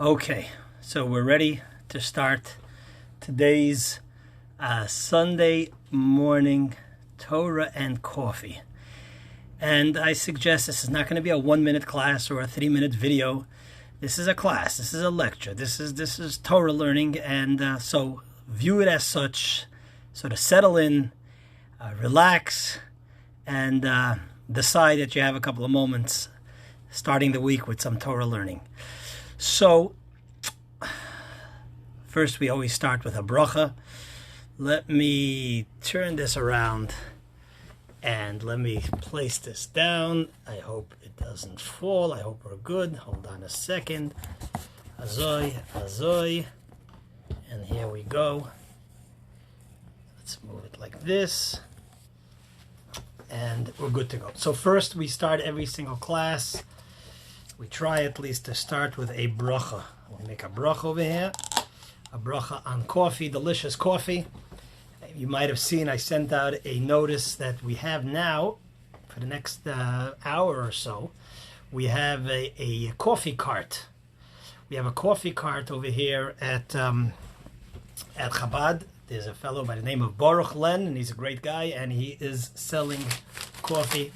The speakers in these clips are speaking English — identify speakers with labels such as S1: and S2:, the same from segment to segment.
S1: Okay, so we're ready to start today's Sunday morning Torah and Coffee. And I suggest this is not going to be a 1-minute class or a 3-minute video. This is a class. This is a lecture. This is Torah learning, and so view it as such. So to settle in, relax, and decide that you have a couple of moments starting the week with some Torah learning. So, first we always start with a bracha. Let me turn this around and let me place this down. I hope it doesn't fall. I hope we're good. Hold on a second. Azoi, azoi. And here we go. Let's move it like this. And we're good to go. So first we start every single class. We try at least to start with a bracha. We'll make a bracha over here. A bracha on coffee, delicious coffee. You might have seen I sent out a notice that we have now, for the next hour or so, we have a coffee cart. We have a coffee cart over here at Chabad. There's a fellow by the name of Baruch Len, and he's a great guy, and he is selling coffee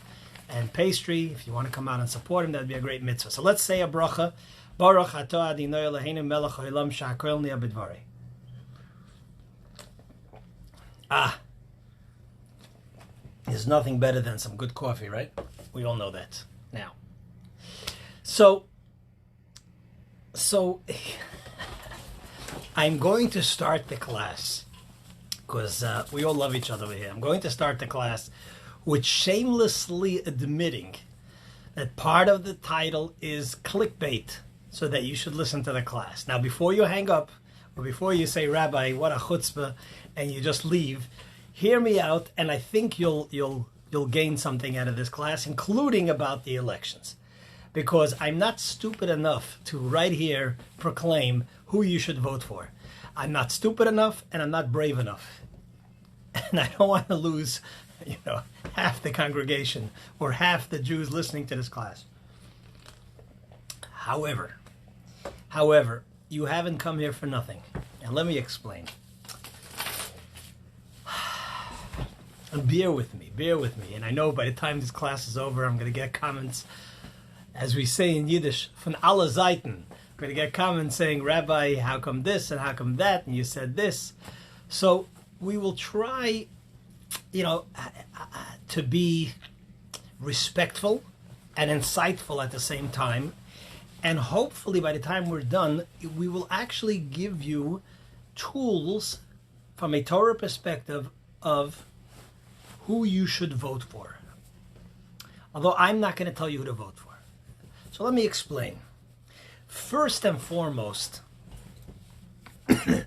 S1: and pastry. If you want to come out and support him, that'd be a great mitzvah. So let's say a bracha. Baruch atah Adonai Eloheinu melech haolam she'akol nהיה b'dvarei. There's nothing better than some good coffee, right? We all know that now. So I'm going to start the class because we all love each other over here. I'm going to start the class with shamelessly admitting that part of the title is clickbait, so that you should listen to the class. Now, before you hang up, or before you say, Rabbi, what a chutzpah, and you just leave, hear me out, and I think you'll gain something out of this class, including about the elections. Because I'm not stupid enough to right here proclaim who you should vote for. I'm not stupid enough, and I'm not brave enough. And I don't want to lose, half the congregation or half the Jews listening to this class. However, you haven't come here for nothing. And let me explain. And bear with me. And I know by the time this class is over, I'm going to get comments, as we say in Yiddish, von alle Seiten. I'm going to get comments saying, Rabbi, how come this and how come that? And you said this. So we will try, to be respectful and insightful at the same time. And hopefully by the time we're done, we will actually give you tools from a Torah perspective of who you should vote for. Although I'm not going to tell you who to vote for. So let me explain. First and foremost, I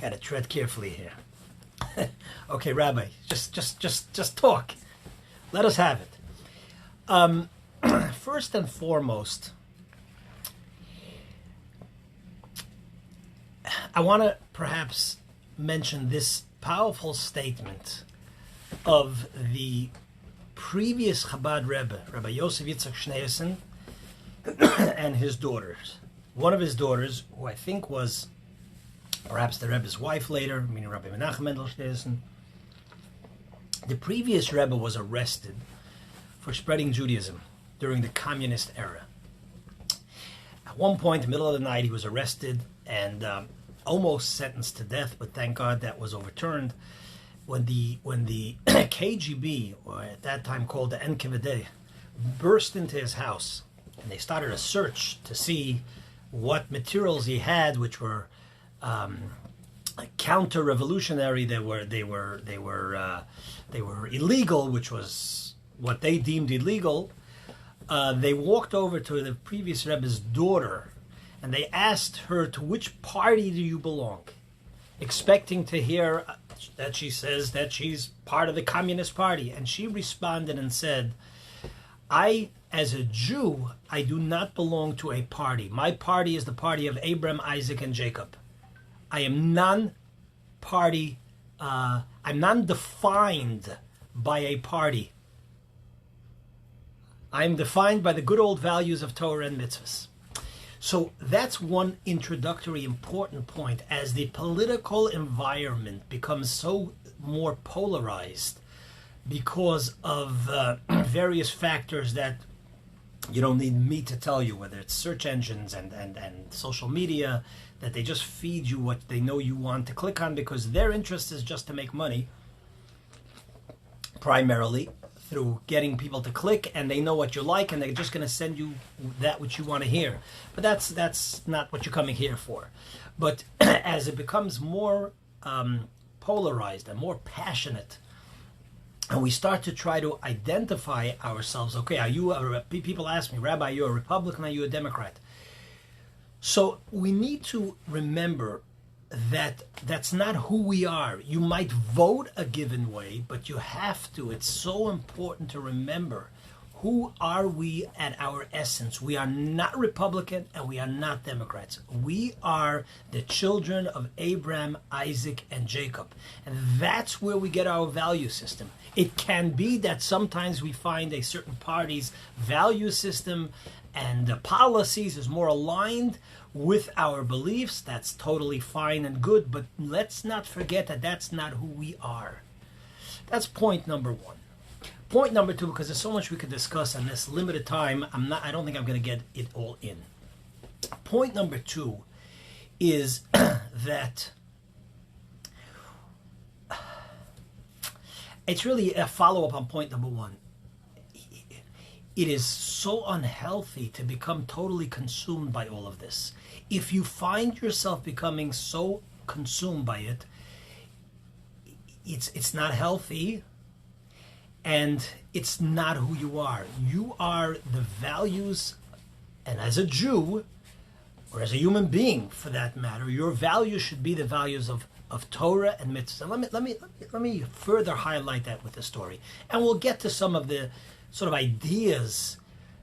S1: got to tread carefully here. Okay, Rabbi, just talk. Let us have it. First and foremost, I want to perhaps mention this powerful statement of the previous Chabad Rebbe, Rabbi Yosef Yitzchak Schneerson, and his daughters. One of his daughters, who I think was perhaps the Rebbe's wife later, meaning Rabbi Menachem Mendel Schneerson. The previous Rebbe was arrested for spreading Judaism during the communist era. At one point, in the middle of the night, he was arrested and almost sentenced to death, but thank God that was overturned. When the KGB, or at that time called the NKVD, burst into his house, and they started a search to see what materials he had, which were counter-revolutionary. They were illegal, which was what they deemed illegal. They walked over to the previous Rebbe's daughter, and they asked her, to which party do you belong? Expecting to hear that she says that she's part of the Communist Party. And she responded and said, as a Jew, I do not belong to a party. My party is the party of Abraham, Isaac, and Jacob. I am non-party, I'm non-defined by a party. I'm defined by the good old values of Torah and mitzvahs. So that's one introductory important point. As the political environment becomes so more polarized because of various factors that you don't need me to tell you, whether it's search engines and social media, that they just feed you what they know you want to click on because their interest is just to make money, primarily through getting people to click, and they know what you like, and they're just going to send you that which you want to hear. But that's not what you're coming here for. But as it becomes more polarized and more passionate, and we start to try to identify ourselves, okay, people ask me, Rabbi, are you a Republican, are you a Democrat? So we need to remember that that's not who we are. You might vote a given way, but you have to. It's so important to remember, who are we at our essence? We are not Republican and we are not Democrats. We are the children of Abraham, Isaac, and Jacob. And that's where we get our value system. It can be that sometimes we find a certain party's value system and policies is more aligned with our beliefs. That's totally fine and good, but let's not forget that that's not who we are. That's point number one. Point number two, because there's so much we could discuss in this limited time, I don't think I'm going to get it all in. Point number two is that it's really a follow-up on point number one. It is so unhealthy to become totally consumed by all of this. If you find yourself becoming so consumed by it, it's not healthy, and it's not who you are. You are the values, and as a Jew, or as a human being for that matter, your values should be the values of Torah and mitzvah. And let me further highlight that with the story, and we'll get to some of the sort of ideas,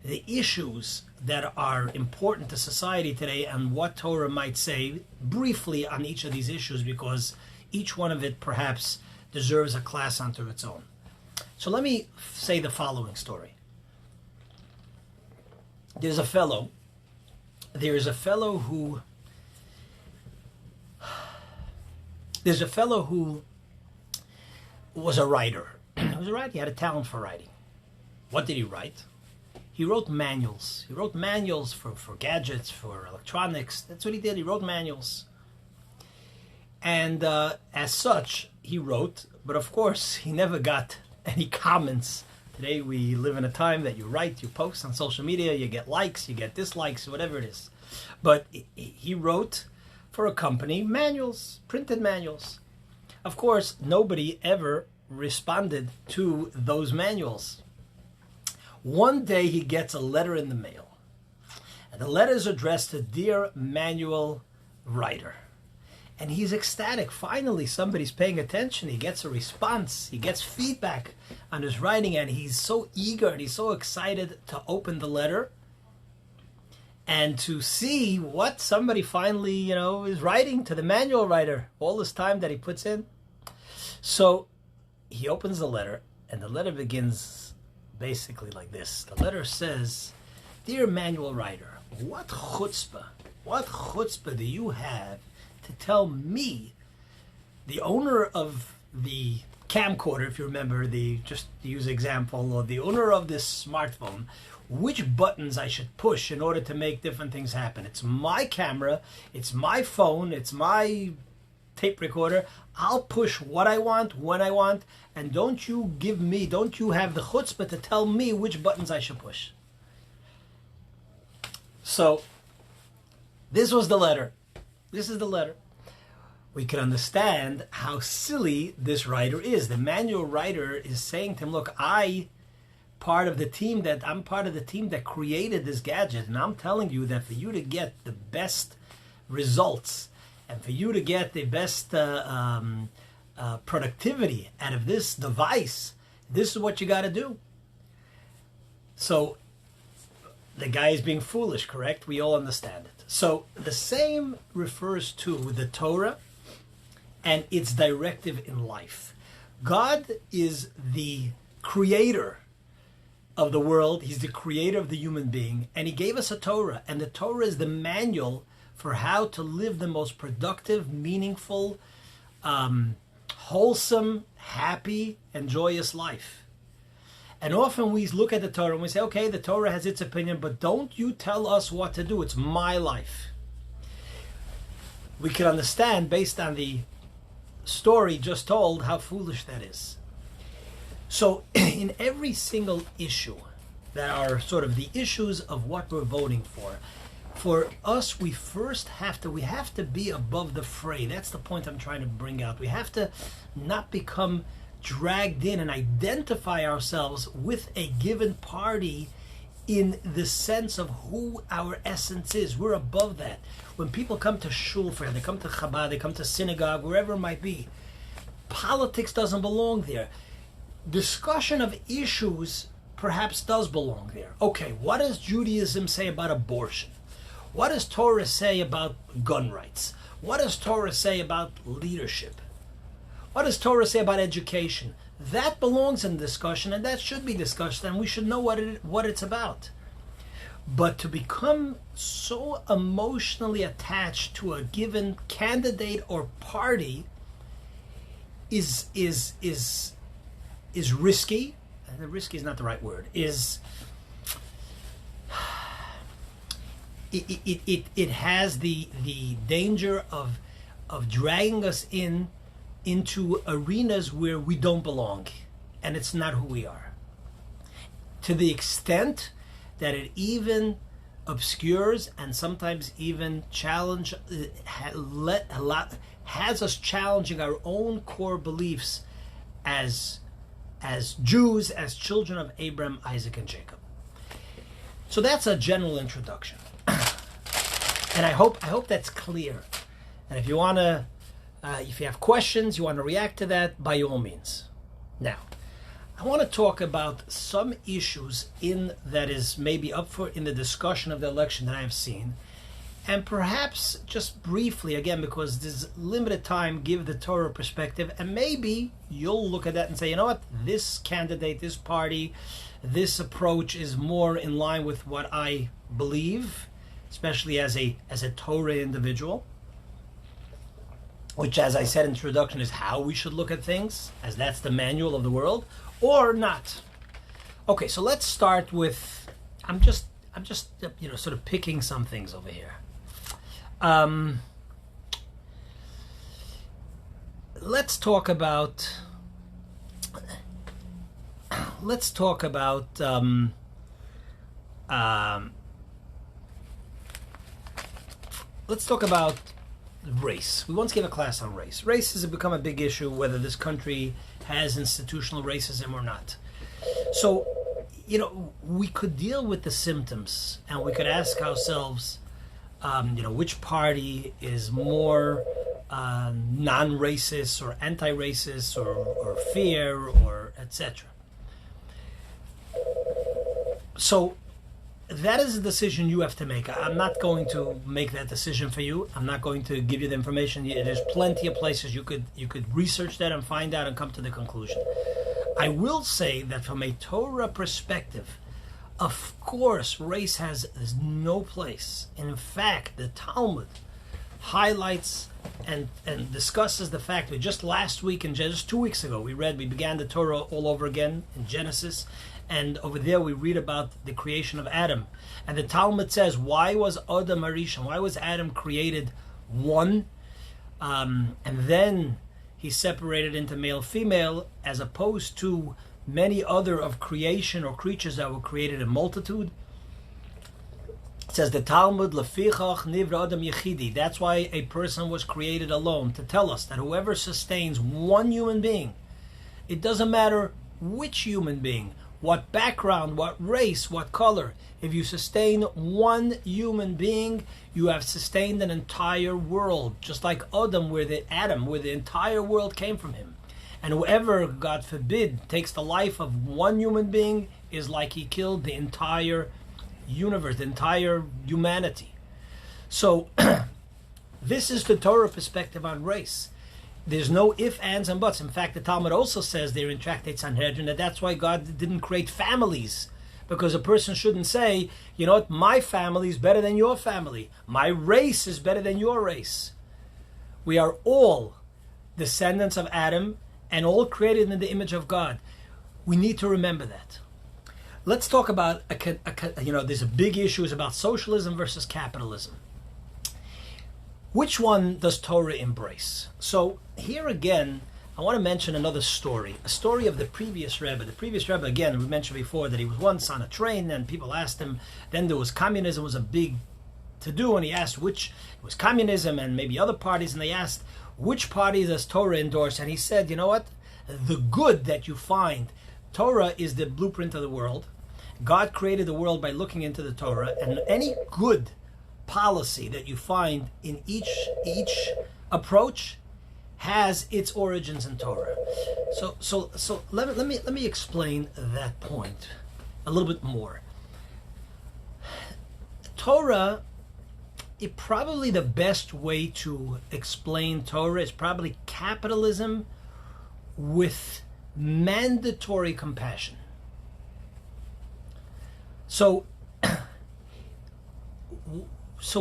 S1: the issues that are important to society today, and what Torah might say briefly on each of these issues, because each one of it perhaps deserves a class unto its own. So let me say the following story. There's a fellow who was a writer. He was a writer. He had a talent for writing. What did he write? He wrote manuals. He wrote manuals for gadgets, for electronics. That's what he did. He wrote manuals. And as such, he wrote, but of course, he never got any comments. Today, we live in a time that you write, you post on social media, you get likes, you get dislikes, whatever it is. But he wrote for a company manuals, printed manuals. Of course, nobody ever responded to those manuals. One day he gets a letter in the mail, and the letter is addressed to Dear Manual Writer. And he's ecstatic. Finally, somebody's paying attention. He gets a response. He gets feedback on his writing, and he's so eager and he's so excited to open the letter and to see what somebody finally, is writing to the manual writer, all this time that he puts in. So he opens the letter, and the letter begins basically like this. The letter says, Dear Manual Writer, what chutzpah do you have to tell me, the owner of the camcorder, if you remember, just to use an example, or the owner of this smartphone, which buttons I should push in order to make different things happen. It's my camera, it's my phone, it's my tape recorder. I'll push what I want, when I want, and don't you have the chutzpah to tell me which buttons I should push. So, this was the letter. This is the letter. We can understand how silly this writer is. The manual writer is saying to him, look, I'm part of the team that created this gadget, and I'm telling you that for you to get the best results and for you to get the best productivity out of this device, this is what you got to do. So the guy is being foolish, correct? We all understand it. So the same refers to the Torah and its directive in life. God is the creator of the world. He's the creator of the human being. And he gave us a Torah. And the Torah is the manual for how to live the most productive, meaningful, wholesome, happy, and joyous life. And often we look at the Torah and we say, okay, the Torah has its opinion, but don't you tell us what to do. It's my life. We can understand, based on the story just told, how foolish that is. So in every single issue that are sort of the issues of what we're voting for us, we have to be above the fray. That's the point I'm trying to bring out. We have to not become dragged in and identify ourselves with a given party in the sense of who our essence is. We're above that. When people come to shul, they come to Chabad, they come to synagogue, wherever it might be, politics doesn't belong there. Discussion of issues perhaps does belong there. Okay, what does Judaism say about abortion? What does Torah say about gun rights? What does Torah say about leadership? What does Torah say about education? That belongs in discussion, and that should be discussed, and we should know what it's about. But to become so emotionally attached to a given candidate or party is risky. Risky is not the right word. It has the danger of dragging us into arenas where we don't belong, and it's not who we are. To the extent that it even obscures and sometimes even has us challenging our own core beliefs as Jews, as children of Abraham, Isaac, and Jacob. So that's a general introduction, and I hope that's clear. And if you want to, if you have questions, you want to react to that, by all means. Now, I want to talk about some issues that is maybe up for in the discussion of the election that I have seen, and perhaps just briefly, again, because there's limited time, give the Torah perspective, and maybe you'll look at that and say, you know what, this candidate, this party, this approach is more in line with what I believe, especially as a Torah individual, which, as I said in the introduction, is how we should look at things, as that's the manual of the world, or not. Okay, so let's start with, I'm just sort of picking some things over here. Let's talk about race. We once gave a class on race. Race has become a big issue, whether this country has institutional racism or not. So, we could deal with the symptoms, and we could ask ourselves, which party is more non-racist or anti-racist or fair or etc. So that is a decision you have to make. I'm not going to make that decision for you. I'm not going to give you the information. There's plenty of places you could research that and find out and come to the conclusion. I will say that from a Torah perspective, of course, race has no place. In fact, the Talmud highlights and discusses the fact that just last week and just 2 weeks ago, we began the Torah all over again in Genesis, and over there we read about the creation of Adam. And the Talmud says, why was Adam Harishon? Why was Adam created one? And then he separated into male, female, as opposed to many other of creation or creatures that were created in multitude. It says the Talmud, Lefichach nivra Adam Yechidi. That's why a person was created alone, to tell us that whoever sustains one human being, it doesn't matter which human being, what background, what race, what color, if you sustain one human being, you have sustained an entire world, just like Adam, where the entire world came from him. And whoever, God forbid, takes the life of one human being is like he killed the entire universe, the entire humanity. So this is the Torah perspective on race. There's no ifs, ands, and buts. In fact, the Talmud also says there in Tractate Sanhedrin that that's why God didn't create families Because a person shouldn't say, you know what, my family is better than your family. My race is better than your race. We are all descendants of Adam and all created in the image of God. We need to remember that. Let's talk about, there's a big issue is about socialism versus capitalism. Which one does Torah embrace? So here again, I want to mention another story, a story of the previous Rebbe. The previous Rebbe, again, we mentioned before that he was once on a train and people asked him, then there was communism, was a big to-do, and he asked which, it was communism and maybe other parties, and they asked, which party does Torah endorse? And he said, you know what, the good that you find, Torah is the blueprint of the world. God created the world by looking into the Torah, and any good policy that you find in each approach has its origins in Torah. So let me explain that point a little bit more. Torah, probably the best way to explain Torah is probably capitalism with mandatory compassion. So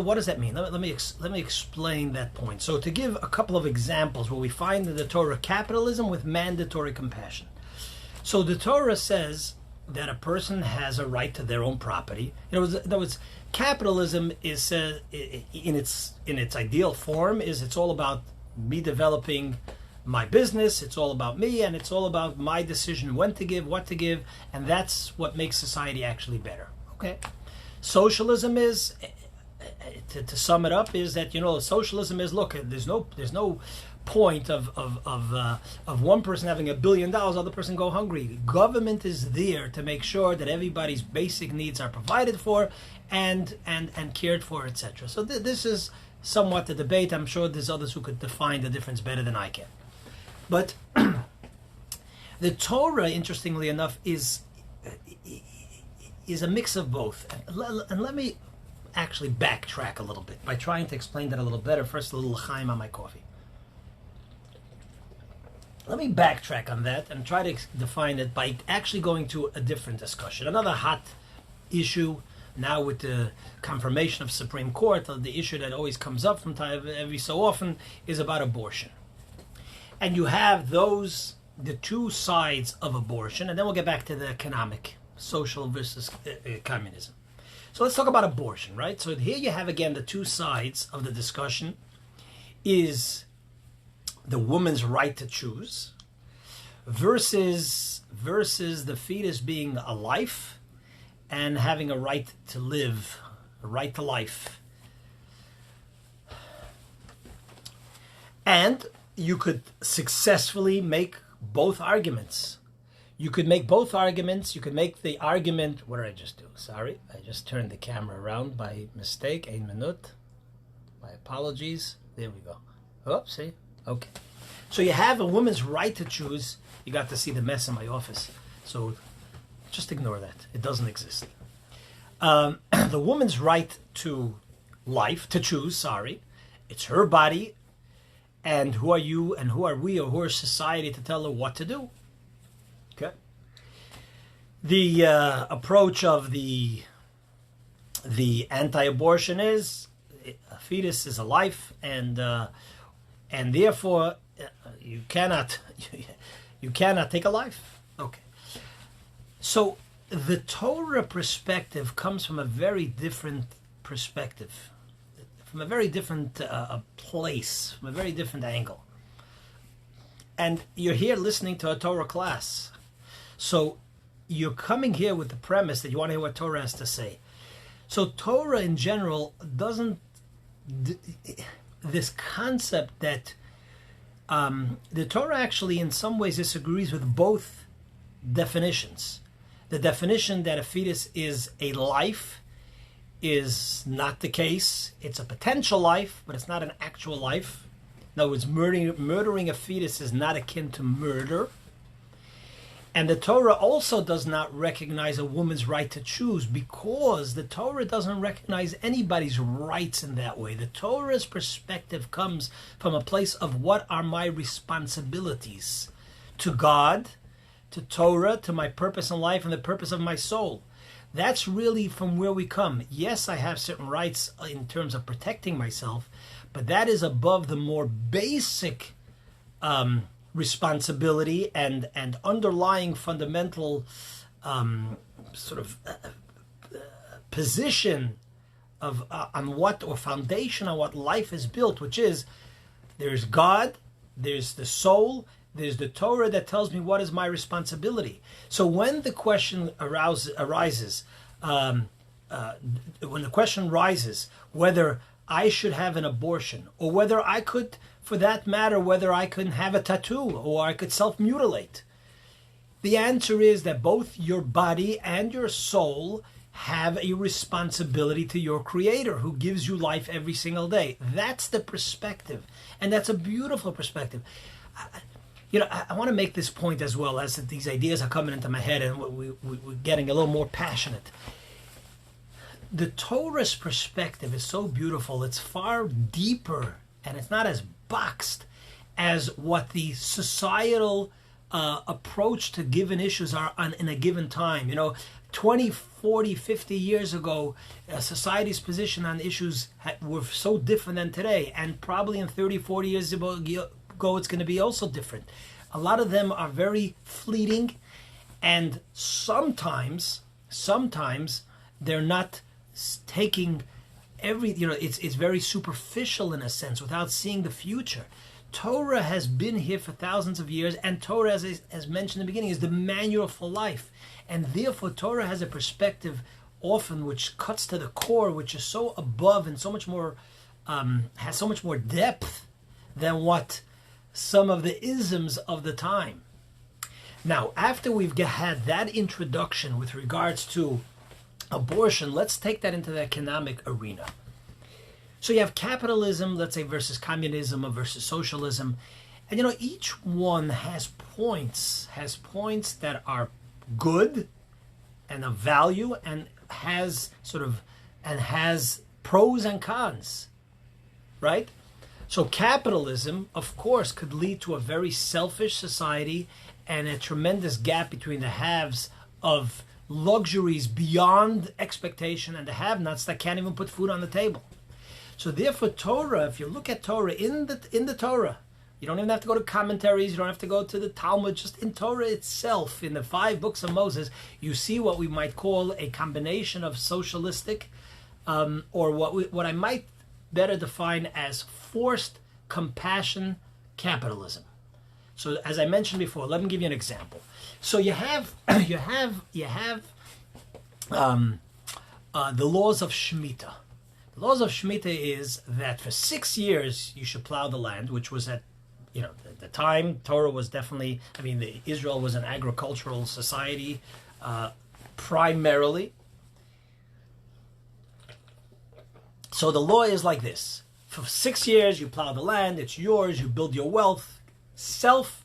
S1: what does that mean? Let me explain that point. So to give a couple of examples where we find in the Torah capitalism with mandatory compassion. So the Torah says that a person has a right to their own property. In other words, capitalism is in its ideal form is it's all about me developing my business. It's all about me, and it's all about my decision when to give, what to give, and that's what makes society actually better. Okay, socialism is. To sum it up, is that socialism is there's no point of one person having $1 billion, other person go hungry. Government is there to make sure that everybody's basic needs are provided for and cared for, etc. So this is somewhat the debate. I'm sure there's others who could define the difference better than I can. But the Torah, interestingly enough, is a mix of both. And let me actually backtrack a little bit by trying to explain that a little better. First, a little l'chaim on my coffee. Let me backtrack on that and try to define it by actually going to a different discussion. Another hot issue now with the confirmation of Supreme Court, the issue that always comes up from time every so often is about abortion. And you have the two sides of abortion, and then we'll get back to the economic, social versus communism. So let's talk about abortion, right? So here you have again the two sides of the discussion is the woman's right to choose versus the fetus being a life and having a right to live, a right to life. And you could successfully make both arguments. You could make both arguments. You could make the argument. What did I just do? Sorry, I just turned the camera around by mistake. Ein minut. My apologies. There we go. Oopsie. Okay. So you have a woman's right to choose. You got to see the mess in my office. So just ignore that. It doesn't exist. The woman's right to life, to choose, sorry. It's her body. And who are you and who are we or who is society to tell her what to do? Okay. The approach of the anti-abortion is a fetus is a life, and therefore you cannot take a life. Okay. So the Torah perspective comes from a very different perspective, from a very different place, from a very different angle. And you're here listening to a Torah class. So you're coming here with the premise that you want to hear what Torah has to say. So Torah in general doesn't, this concept that the Torah actually in some ways disagrees with both definitions. The definition that a fetus is a life is not the case. It's a potential life, but it's not an actual life. In other words, murdering a fetus is not akin to murder. And the Torah also does not recognize a woman's right to choose, because the Torah doesn't recognize anybody's rights in that way. The Torah's perspective comes from a place of what are my responsibilities to God, to Torah, to my purpose in life and the purpose of my soul. That's really from where we come. Yes, I have certain rights in terms of protecting myself, but that is above the more basic responsibility and underlying fundamental sort of position of on what, or foundation on what life is built, which is there's God, there's the soul, there's the Torah that tells me what is my responsibility. So when the question arises, when the question rises whether I should have an abortion, or whether I could, for that matter, whether I could have a tattoo or I could self-mutilate, the answer is that both your body and your soul have a responsibility to your Creator, who gives you life every single day. That's the perspective, and that's a beautiful perspective. I want to make this point as well, as these ideas are coming into my head and we're getting a little more passionate. The Torah's perspective is so beautiful. It's far deeper, and it's not as boxed as what the societal approach to given issues are in a given time. 20, 40, 50 years ago, society's position on issues were so different than today, and probably in 30, 40 years ago, it's going to be also different. A lot of them are very fleeting, and sometimes they're not taking it's very superficial in a sense, without seeing the future. Torah has been here for thousands of years, and Torah, as mentioned in the beginning, is the manual for life, and therefore Torah has a perspective often which cuts to the core, which is so above and so much more has so much more depth than what some of the isms of the time. Now, after we've had that introduction with regards to abortion, let's take that into the economic arena. So you have capitalism, let's say, versus communism or versus socialism. And each one has points that are good and of value, and has pros and cons, right? So capitalism, of course, could lead to a very selfish society and a tremendous gap between the haves of luxuries beyond expectation and the have-nots that can't even put food on the table. So therefore, Torah, if you look at Torah, in the Torah, you don't even have to go to commentaries, you don't have to go to the Talmud, just in Torah itself, in the 5 books of Moses, you see what we might call a combination of socialistic, or what I might better define as forced compassion capitalism. So as I mentioned before, let me give you an example. So you have the laws of Shemitah. The laws of Shemitah is that for 6 years you should plow the land, which was at the time Torah was definitely, Israel was an agricultural society primarily. So the law is like this: for 6 years you plow the land, it's yours, you build your wealth, self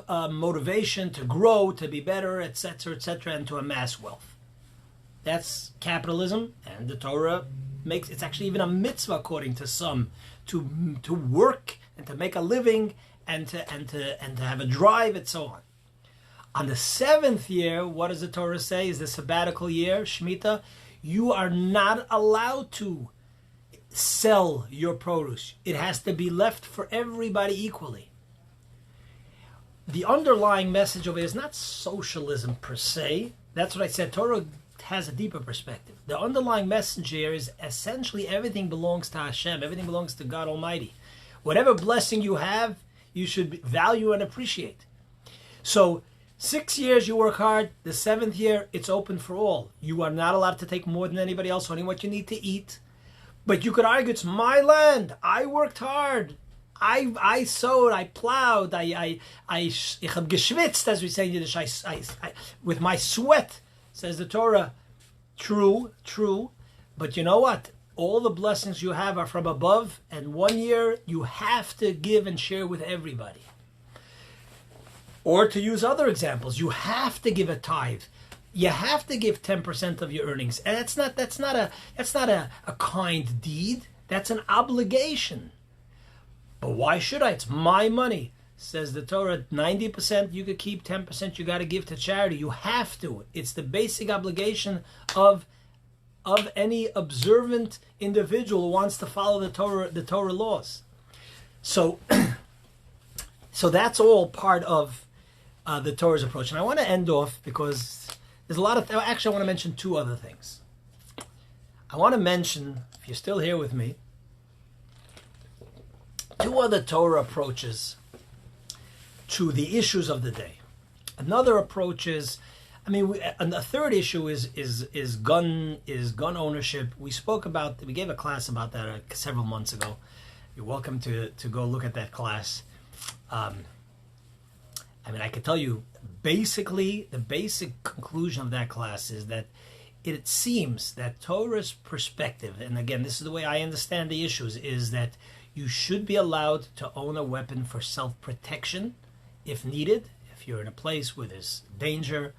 S1: motivation to grow, to be better, etc., and to amass wealth. That's capitalism, and the Torah makes it's actually even a mitzvah, according to some, to work and to make a living and to have a drive and so on. On the 7th year, what does the Torah say is the sabbatical year, Shemitah? You are not allowed to sell your produce. It has to be left for everybody equally. The underlying message of it is not socialism per se. That's what I said. Torah has a deeper perspective. The underlying message here is essentially everything belongs to Hashem. Everything belongs to God Almighty. Whatever blessing you have, you should value and appreciate. So 6 years you work hard. The 7th year, it's open for all. You are not allowed to take more than anybody else, only what you need to eat. But you could argue it's my land. I worked hard. I sowed, I plowed, I have geschwitzt, as we say in Yiddish, I with my sweat, says the Torah. True, but you know what? All the blessings you have are from above, and 1 year you have to give and share with everybody. Or to use other examples, you have to give a tithe. You have to give 10% of your earnings, and that's not a kind deed. That's an obligation. But why should I? It's my money. Says the Torah, 90% you could keep, 10% you got to give to charity. You have to. It's the basic obligation of any observant individual who wants to follow the Torah laws. So, so that's all part of the Torah's approach. And I want to end off because there's a lot of. Actually, I want to mention two other things. I want to mention, if you're still here with me, two other Torah approaches to the issues of the day. Another approach is, and the third issue is gun ownership. We gave a class about that several months ago. You're welcome to go look at that class. I can tell you, basically, the basic conclusion of that class is that it seems that Torah's perspective, and again, this is the way I understand the issues, is that you should be allowed to own a weapon for self-protection if needed. If you're in a place where there's danger,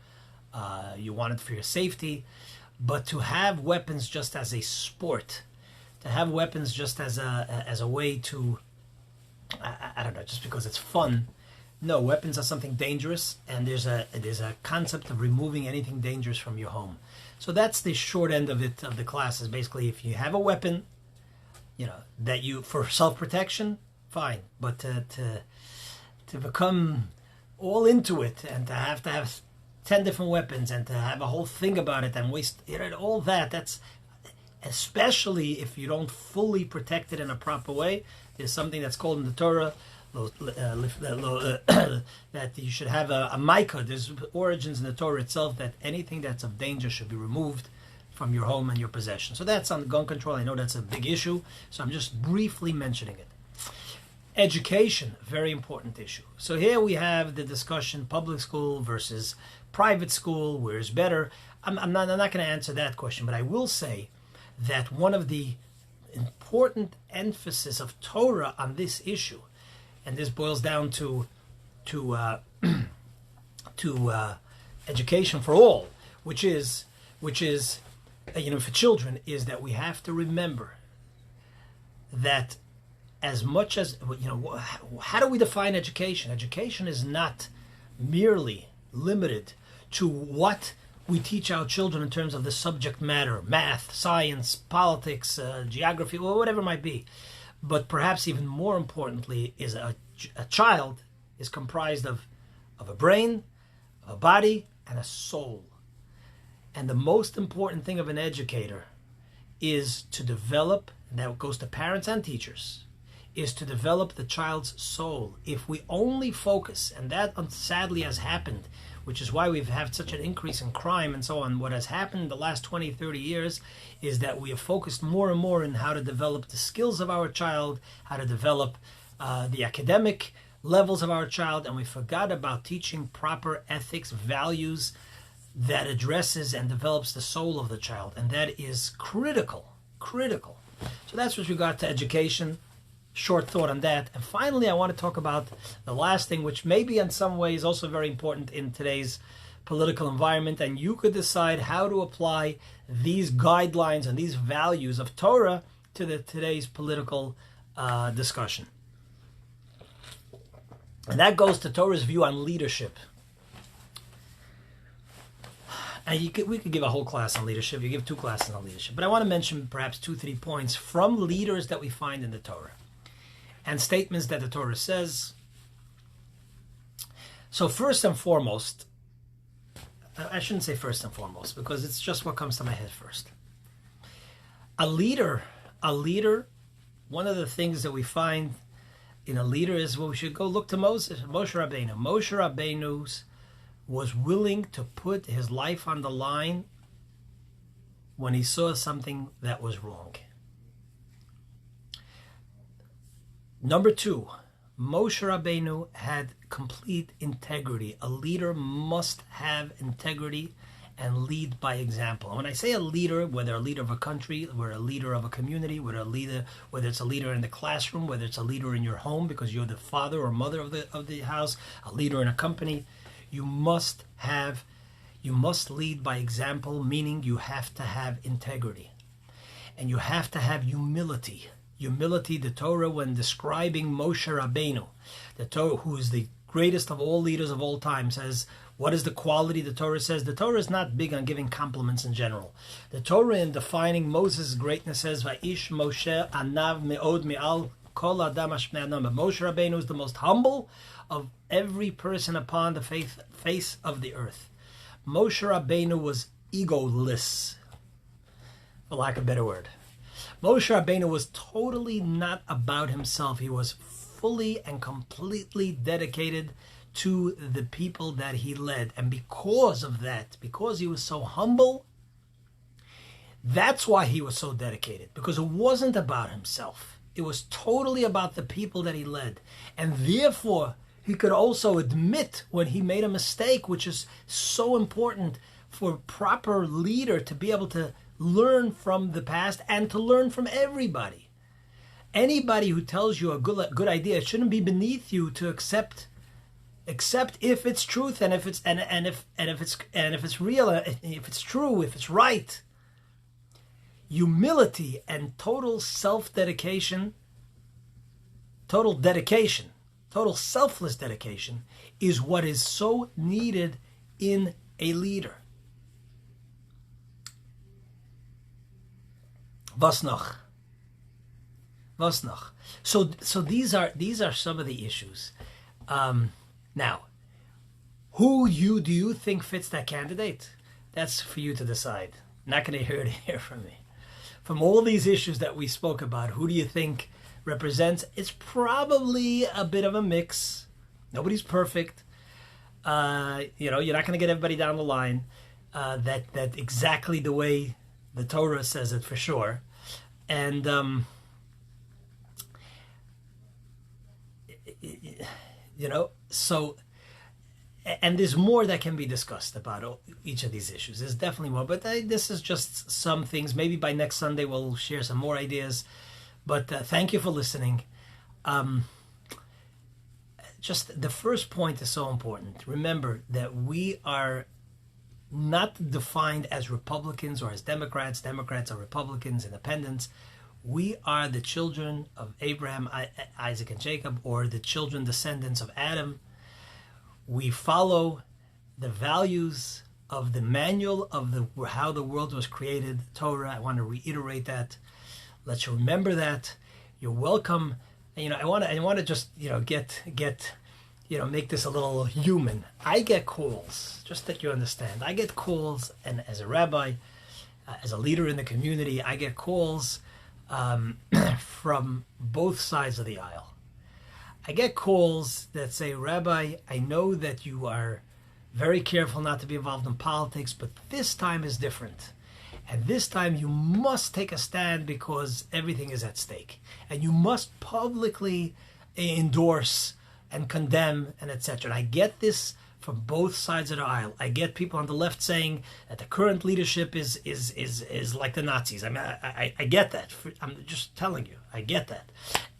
S1: you want it for your safety. But to have weapons just as a sport, to have weapons just as a way to, I don't know, just because it's fun. No, weapons are something dangerous, and there's a concept of removing anything dangerous from your home. So that's the short end of it, of the class, is basically if you have a weapon, that you, for self-protection, fine. But to become all into it and to have 10 different weapons and to have a whole thing about it and waste all that's, especially if you don't fully protect it in a proper way. There's something that's called in the Torah that you should have a micah. There's origins in the Torah itself that anything that's of danger should be removed from your home and your possession. So that's on gun control. I know that's a big issue, so I'm just briefly mentioning it. Education, very important issue. So here we have the discussion, public school versus private school, where's better. I'm not going to answer that question, but I will say that one of the important emphasis of Torah on this issue, and this boils down to education for all, which is for children, is that we have to remember that as much as, how do we define education? Education is not merely limited to what we teach our children in terms of the subject matter, math, science, politics, geography, or whatever it might be. But perhaps even more importantly is a child is comprised of a brain, a body, and a soul. And the most important thing of an educator is to develop, and that goes to parents and teachers, is to develop the child's soul. If we only focus, and that sadly has happened, which is why we've had such an increase in crime and so on, what has happened in the last 20, 30 years is that we have focused more and more on how to develop the skills of our child, how to develop the academic levels of our child, and we forgot about teaching proper ethics, values that addresses and develops the soul of the child, and that is critical. So that's with regard to education. Short thought on that. And finally, I want to talk about the last thing, which may be in some ways also very important in today's political environment, and you could decide how to apply these guidelines and these values of Torah to today's political discussion. And that goes to Torah's view on leadership. And we could give a whole class on leadership. You give 2 classes on leadership. But I want to mention perhaps 2-3 points from leaders that we find in the Torah and statements that the Torah says. So first and foremost, I shouldn't say first and foremost because it's just what comes to my head first. A leader, one of the things that we find in a leader is, well, we should go look to Moshe Rabbeinu. Moshe Rabbeinu was willing to put his life on the line when he saw something that was wrong. Number 2, Moshe Rabbeinu had complete integrity. A leader must have integrity and lead by example. And when I say a leader, whether a leader of a country, whether a leader of a community, whether it's a leader in the classroom, whether it's a leader in your home because you're the father or mother of the house, a leader in a company, you must lead by example, meaning you have to have integrity. And you have to have humility. humility. The Torah, when describing Moshe Rabbeinu, the Torah, who is the greatest of all leaders of all time, says, what is the quality? The Torah says, the Torah is not big on giving compliments in general. The Torah, in defining Moses' greatness, says, Va'ish Moshe anav me'od me'al kol adam hashpnei adam. Moshe Rabbeinu is the most humble of every person upon the face of the earth. Moshe Rabbeinu was egoless, for lack of a better word. Moshe Rabbeinu was totally not about himself. He was fully and completely dedicated to the people that he led. And because of that, because he was so humble, that's why he was so dedicated. Because it wasn't about himself. It was totally about the people that he led. And therefore, he could also admit when he made a mistake, which is so important for a proper leader to be able to learn from the past and to learn from everybody. Anybody who tells you a good idea, it shouldn't be beneath you to accept if it's truth and if it's real, if it's true, if it's right. Humility and total self-dedication, total selfless dedication is what is so needed in a leader. Was noch? So these are some of the issues. Now, who do you think fits that candidate? That's for you to decide. Not going to hear from me. From all these issues that we spoke about, who do you think represents? It's probably a bit of a mix. Nobody's perfect. You're not going to get everybody down the line. That exactly the way the Torah says it for sure. And so, and there's more that can be discussed about each of these issues. There's definitely more, but this is just some things. Maybe by next Sunday we'll share some more ideas. But thank you for listening. Just the first point is so important. Remember that we are not defined as Republicans or as Democrats. Democrats are Republicans, independents. We are the children of Abraham, Isaac, and Jacob, or the descendants of Adam. We follow the values of the manual of how the world was created, Torah. I want to reiterate that. Let's remember that. You're welcome. I want to just make this a little human. I get calls, just that you understand. I get calls, and as a rabbi, as a leader in the community, I get calls from both sides of the aisle. I get calls that say, Rabbi, I know that you are very careful not to be involved in politics, but this time is different. And this time you must take a stand because everything is at stake. And you must publicly endorse and condemn and etc. And I get this from both sides of the aisle. I get people on the left saying that the current leadership is like the Nazis. I mean, I get that. I'm just telling you, I get that.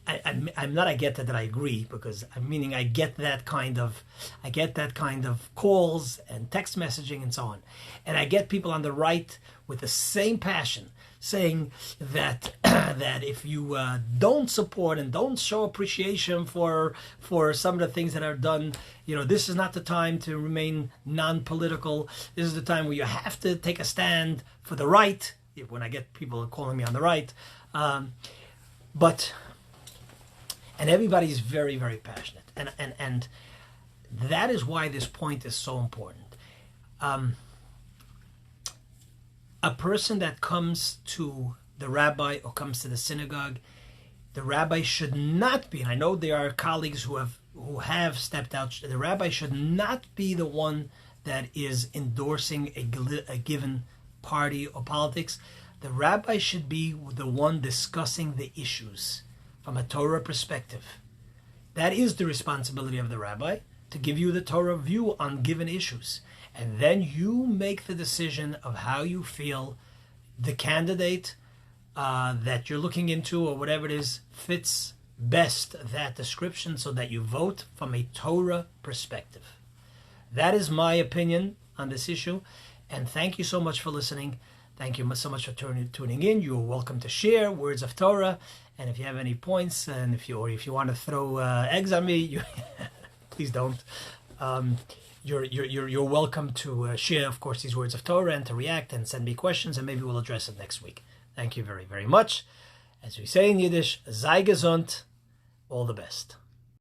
S1: I'm not. I get that I agree, because I'm meaning I get that kind of calls and text messaging and so on, and I get people on the right with the same passion saying that that if you don't support and don't show appreciation for some of the things that are done, this is not the time to remain non-political. This is the time where you have to take a stand for the right. When I get people calling me on the right, and everybody is very, very passionate. And that is why this point is so important. A person that comes to the rabbi or comes to the synagogue, the rabbi should not be, and I know there are colleagues who have stepped out, the rabbi should not be the one that is endorsing a given party or politics. The rabbi should be the one discussing the issues from a Torah perspective. That is the responsibility of the rabbi, to give you the Torah view on given issues. And then you make the decision of how you feel the candidate that you're looking into, or whatever it is, fits best that description, so that you vote from a Torah perspective. That is my opinion on this issue. And thank you so much for listening. Thank you so much for tuning in. You're welcome to share words of Torah, and if you have any points, and if you want to throw eggs on me, please don't. You're welcome to share, of course, these words of Torah and to react and send me questions, and maybe we'll address it next week. Thank you very, very much. As we say in Yiddish, sei gesund, all the best.